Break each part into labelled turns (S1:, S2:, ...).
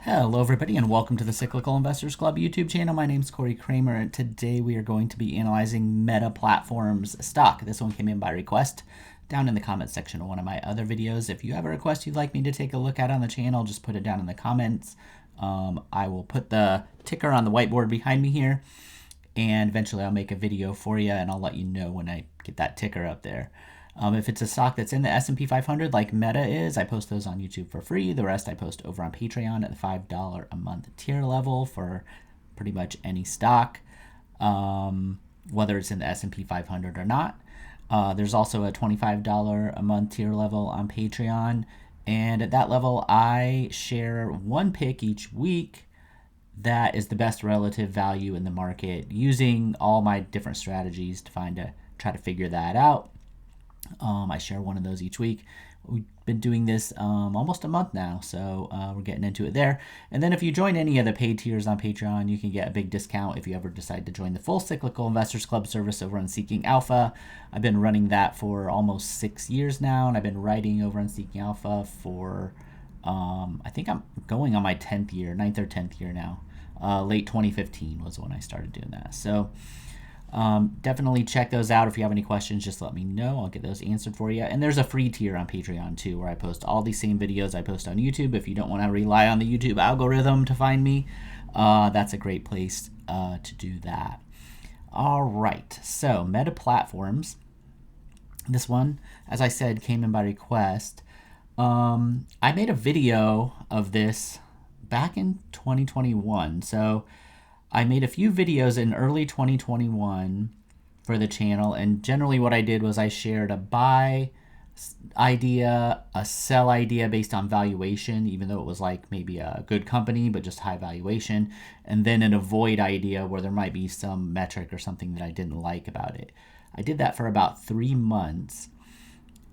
S1: Hello everybody and welcome to the Cyclical Investors Club YouTube channel. My name is Corey Kramer and today we are going to be analyzing Meta Platforms stock. This one came in by request down in the comments section of one of my other videos. If you have a request you'd like me to take a look at on the channel, just put it down in the comments. I will put the ticker on the whiteboard behind me here and eventually I'll make a video for you and I'll let you know when I get that ticker up there. If it's a stock that's in the S&P 500 like Meta is, I post those on YouTube for free. The rest I post over on Patreon at the $5 a month tier level for pretty much any stock, whether it's in the S&P 500 or not. There's also a $25 a month tier level on Patreon. And at that level, I share one pick each week that is the best relative value in the market using all my different strategies to try to figure that out. I share one of those each week. We've been doing this almost a month now, so we're getting into it there. And then if you join any of the paid tiers on Patreon, you can get a big discount if you ever decide to join the full Cyclical Investors Club service over on Seeking Alpha. I've been running that for almost 6 years now, and I've been writing over on Seeking Alpha for, I think I'm going on my 10th year, 9th or 10th year now. Late 2015 was when I started doing that. So definitely check those out. If you have any questions, just let me know. I'll get those answered for you. And there's a free tier on Patreon too, where I post all these same videos I post on YouTube. If you don't want to rely on the YouTube algorithm to find me, that's a great place to do that. All right, so Meta Platforms. This one, as I said, came in by request. I made a video of this back in 2021. So I made a few videos in early 2021 for the channel, and generally what I did was I shared a buy idea, a sell idea based on valuation, even though it was like maybe a good company but just high valuation, and then an avoid idea where there might be some metric or something that I didn't like about it. I did that for about 3 months,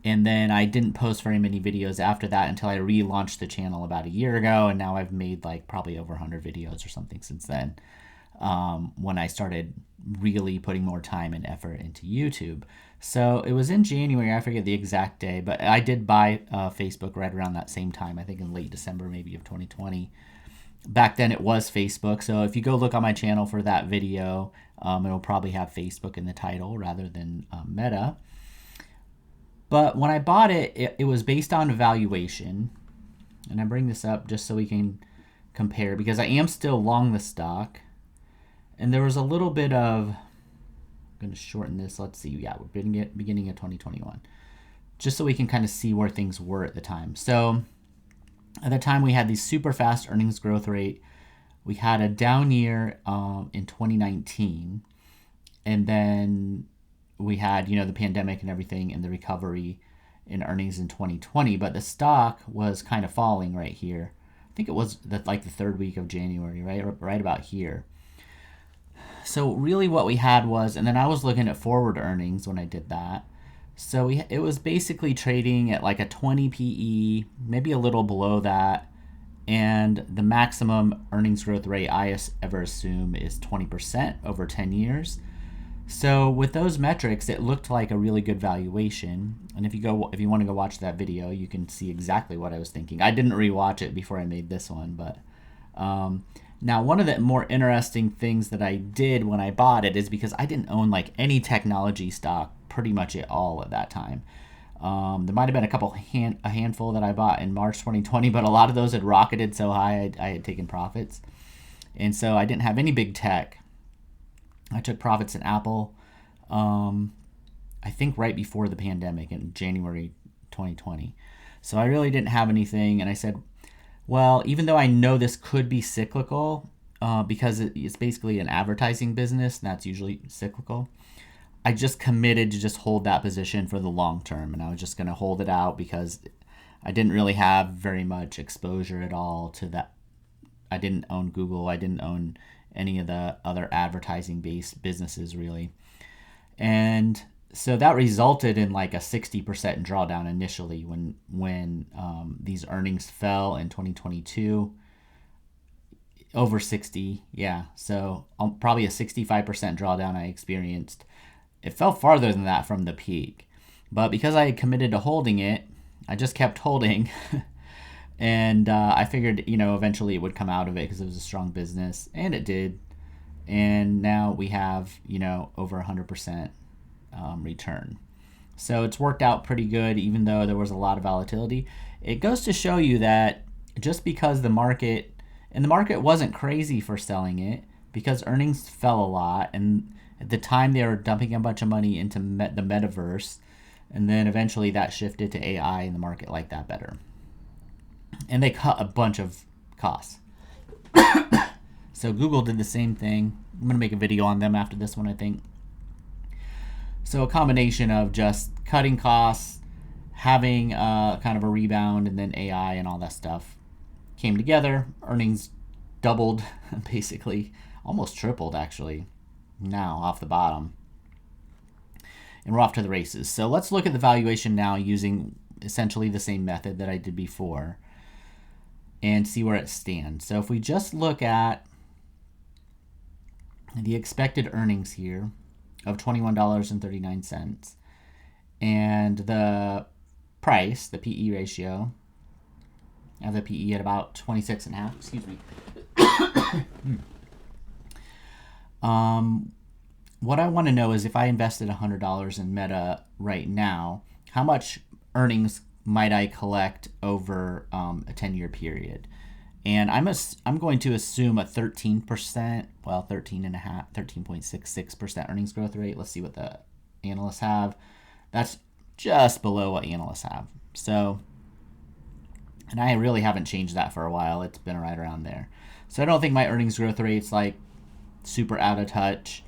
S1: and then I didn't post very many videos after that until I relaunched the channel about a year ago, and now I've made like probably over 100 videos or something since then. When I started really putting more time and effort into YouTube. So it was in January, I forget the exact day, but I did buy Facebook right around that same time, I think in late December maybe of 2020. Back then it was Facebook, so if you go look on my channel for that video, it'll probably have Facebook in the title rather than Meta. But when I bought it, it was based on valuation, and I bring this up just so we can compare because I am still long the stock. And there was a little bit of, I'm going to shorten this. Let's see. Yeah, we're beginning of 2021. Just so we can kind of see where things were at the time. So at the time, we had these super fast earnings growth rate. We had a down year in 2019. And then we had, the pandemic and everything and the recovery in earnings in 2020. But the stock was kind of falling right here. I think it was the third week of January, right about here. So really what we had was, and then I was looking at forward earnings when I did that. So it was basically trading at like a 20 PE, maybe a little below that. And the maximum earnings growth rate I ever assume is 20% over 10 years. So with those metrics, it looked like a really good valuation. And if you want to go watch that video, you can see exactly what I was thinking. I didn't rewatch it before I made this one, but now, one of the more interesting things that I did when I bought it is because I didn't own like any technology stock pretty much at all at that time. There might have been a handful that I bought in March 2020, but a lot of those had rocketed so high I had taken profits. And so I didn't have any big tech. I took profits in Apple, I think right before the pandemic in January 2020. So I really didn't have anything, and I said, well, even though I know this could be cyclical, because it's basically an advertising business, and that's usually cyclical, I just committed to just hold that position for the long term, and I was just going to hold it out because I didn't really have very much exposure at all to that. I didn't own Google. I didn't own any of the other advertising-based businesses, really. And so that resulted in like a 60% drawdown initially when these earnings fell in 2022. Over 60, yeah. So probably a 65% drawdown I experienced. It fell farther than that from the peak. But because I had committed to holding it, I just kept holding. And I figured, eventually it would come out of it because it was a strong business, and it did. And now we have, over 100% return. So it's worked out pretty good, even though there was a lot of volatility. It goes to show you that just because the market wasn't crazy for selling it, because earnings fell a lot, and at the time they were dumping a bunch of money into the metaverse, and then eventually that shifted to AI, and the market liked that better. And they cut a bunch of costs. So Google did the same thing. I'm going to make a video on them after this one, I think. So a combination of just cutting costs, having kind of a rebound, and then AI and all that stuff came together. Earnings doubled, basically, almost tripled actually, now off the bottom. And we're off to the races. So let's look at the valuation now using essentially the same method that I did before and see where it stands. So if we just look at the expected earnings here of $21.39 and the price, the PE ratio, I have the PE at about 26.5, excuse me. What I want to know is if I invested $100 in Meta right now, how much earnings might I collect over a 10-year period? And I'm going to assume a 13%, well, 13.66% earnings growth rate. Let's see what the analysts have. That's just below what analysts have. So, and I really haven't changed that for a while. It's been right around there. So I don't think my earnings growth rate's like super out of touch.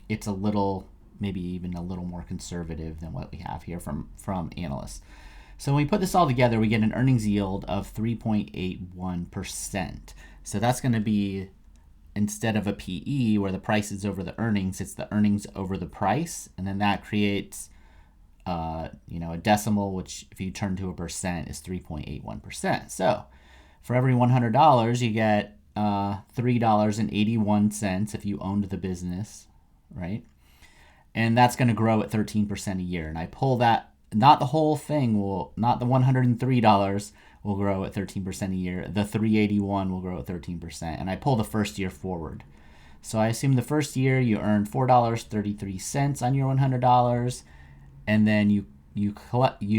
S1: It's a little, maybe even a little more conservative than what we have here from analysts. So when we put this all together, we get an earnings yield of 3.81%. So that's going to be, instead of a PE where the price is over the earnings, it's the earnings over the price. And then that creates, a decimal, which if you turn to a percent is 3.81%. So for every $100, you get $3.81 if you owned the business, right? And that's going to grow at 13% a year. And I pull that, not the whole thing not the $103 will grow at 13% a year. The $381 will grow at 13%. And I pull the first year forward. So I assume the first year you earn $4.33 on your $100, and then you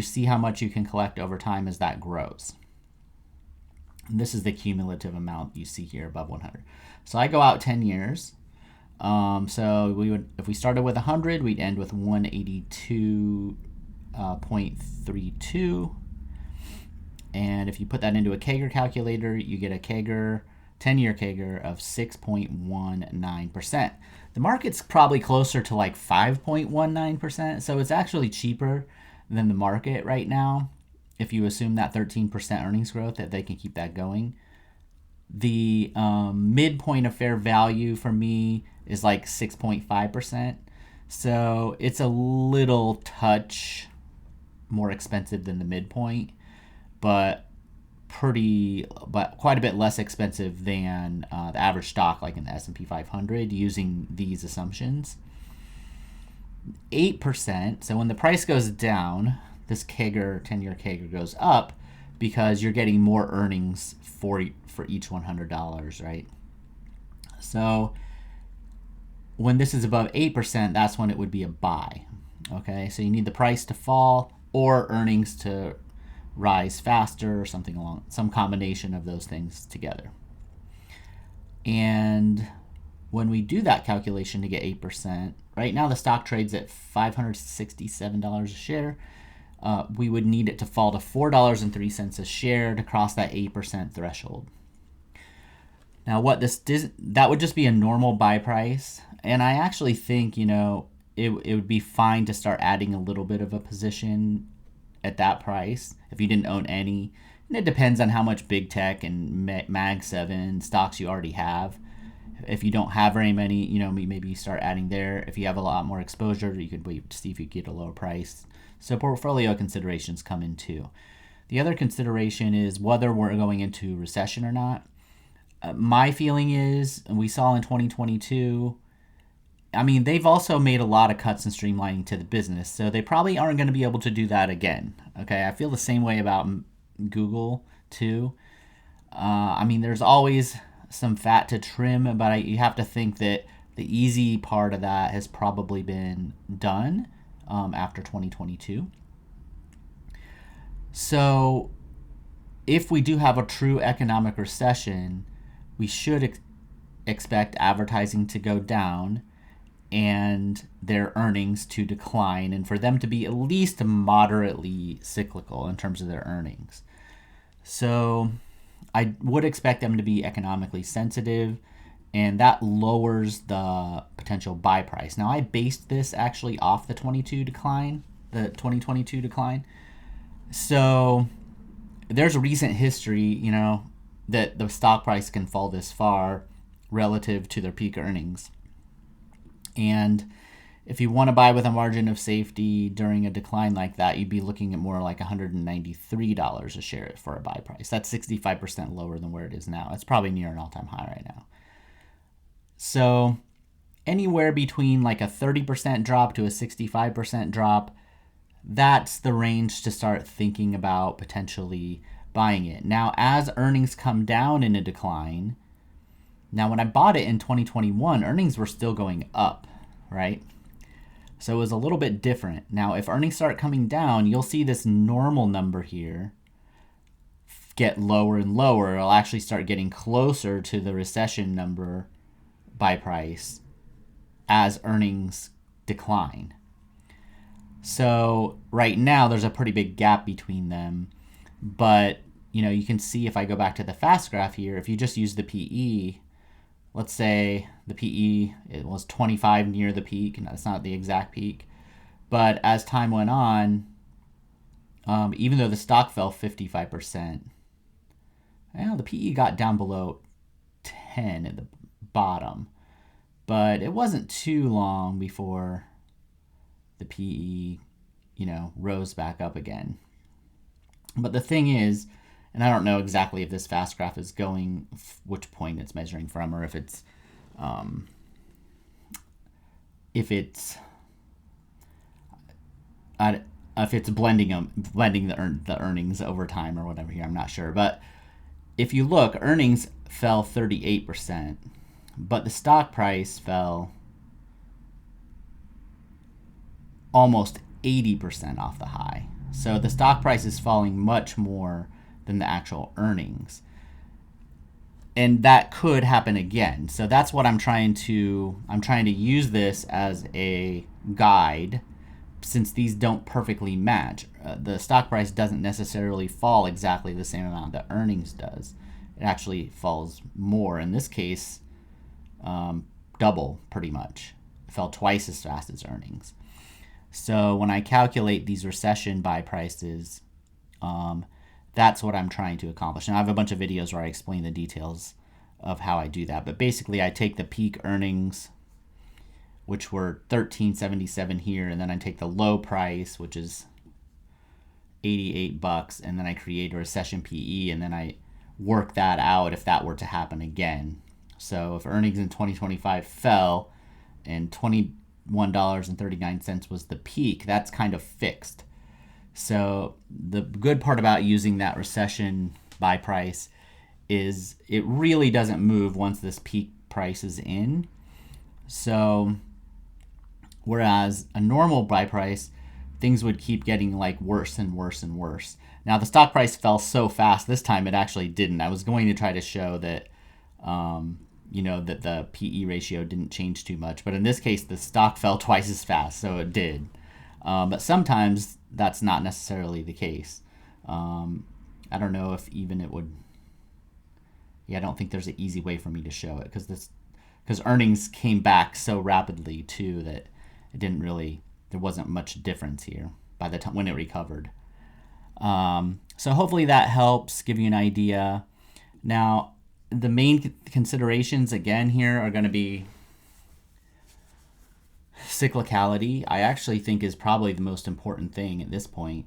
S1: see how much you can collect over time as that grows. And this is the cumulative amount you see here above 100. So I go out 10 years. So if we started with 100, we'd end with 182.32. And if you put that into a CAGR calculator, you get a 10-year CAGR of 6.19%. The market's probably closer to like 5.19%, so it's actually cheaper than the market right now. If you assume that 13% earnings growth, that they can keep that going. The midpoint of fair value for me is like 6.5%. So it's a little touch more expensive than the midpoint, but quite a bit less expensive than the average stock like in the S&P 500 using these assumptions. 8%, so when the price goes down, this CAGR, 10-year CAGR goes up because you're getting more earnings for each $100, right? So when this is above 8%, that's when it would be a buy. Okay, so you need the price to fall or earnings to rise faster or something along, some combination of those things together. And when we do that calculation to get 8%, right now the stock trades at $567 a share. We would need it to fall to $4.03 a share to cross that 8% threshold. Now, that would just be a normal buy price, and I actually think it would be fine to start adding a little bit of a position at that price if you didn't own any. And it depends on how much big tech and Mag 7 stocks you already have. If you don't have very many, maybe you start adding there. If you have a lot more exposure, you could wait to see if you get a lower price. So portfolio considerations come in too. The other consideration is whether we're going into recession or not. My feeling is, and we saw in 2022, I mean, they've also made a lot of cuts and streamlining to the business, so they probably aren't going to be able to do that again. Okay, I feel the same way about Google too. I mean, there's always some fat to trim, but you have to think that the easy part of that has probably been done after 2022. So, if we do have a true economic recession, we should expect advertising to go down and their earnings to decline, and for them to be at least moderately cyclical in terms of their earnings. So I would expect them to be economically sensitive, and that lowers the potential buy price. Now, I based this actually off the 2022 decline. So there's a recent history, that the stock price can fall this far relative to their peak earnings. And if you want to buy with a margin of safety during a decline like that, you'd be looking at more like $193 a share for a buy price. That's 65% lower than where it is now. It's probably near an all-time high right now. So anywhere between like a 30% drop to a 65% drop, that's the range to start thinking about potentially buying it. Now, as earnings come down in a decline, now when I bought it in 2021, earnings were still going up, right? So it was a little bit different. Now, if earnings start coming down, you'll see this normal number here get lower and lower. It'll actually start getting closer to the recession number by price as earnings decline. So right now, there's a pretty big gap between them. But, you can see if I go back to the fast graph here, if you just use the PE, let's say the PE, it was 25 near the peak, and that's not the exact peak. But as time went on, even though the stock fell 55%, the PE got down below 10 at the bottom. But it wasn't too long before the PE, rose back up again. But the thing is, and I don't know exactly if this fast graph is going, which point it's measuring from, or if it's blending the earnings over time or whatever here. I'm not sure, but if you look, earnings fell 38%, but the stock price fell almost 80% off the high. So the stock price is falling much more than the actual earnings. And that could happen again. So that's what I'm trying to use this as a guide, since these don't perfectly match. The stock price doesn't necessarily fall exactly the same amount that earnings does. It actually falls more. In this case, double pretty much. It fell twice as fast as earnings. So when I calculate these recession buy prices, that's what I'm trying to accomplish. And I have a bunch of videos where I explain the details of how I do that. But basically, I take the peak earnings, which were $13.77 here, and then I take the low price, which is $88, and then I create a recession PE, and then I work that out if that were to happen again. So if earnings in 2025 fell and $21.39 was the peak, that's kind of fixed. So the good part about using that recession buy price is it really doesn't move once this peak price is in. So whereas a normal buy price, things would keep getting like worse and worse and worse. Now the stock price fell so fast this time it actually didn't. I was going to try to show that that the PE ratio didn't change too much, but in this case the stock fell twice as fast, so it did. But sometimes that's not necessarily the case. I don't know if even it would. I don't think there's an easy way for me to show it because earnings came back so rapidly too that there wasn't much difference here by the time when it recovered. So hopefully that helps give you an idea. Now, the main considerations again here are going to be cyclicality. I actually think is probably the most important thing at this point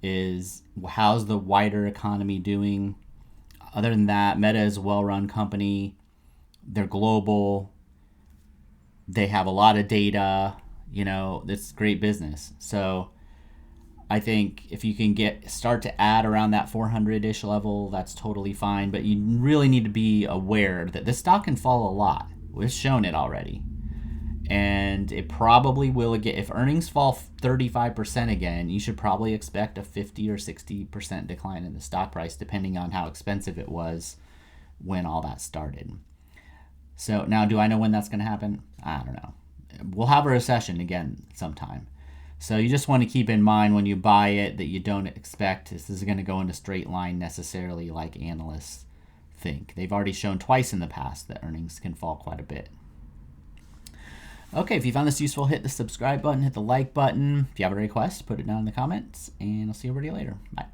S1: is how's the wider economy doing. Other than that, Meta is a well-run company. They're global. They have a lot of data. It's great business. So I think if you can start to add around that 400-ish level, that's totally fine. But you really need to be aware that this stock can fall a lot. We've shown it already. And it probably will again. If earnings fall 35% again, you should probably expect a 50 or 60% decline in the stock price, depending on how expensive it was when all that started. So now, do I know when that's going to happen? I don't know. We'll have a recession again sometime. So you just want to keep in mind when you buy it that you don't expect this is going to go in a straight line necessarily like analysts think. They've already shown twice in the past that earnings can fall quite a bit. Okay, if you found this useful, hit the subscribe button, hit the like button. If you have a request, put it down in the comments, and I'll see everybody later. Bye.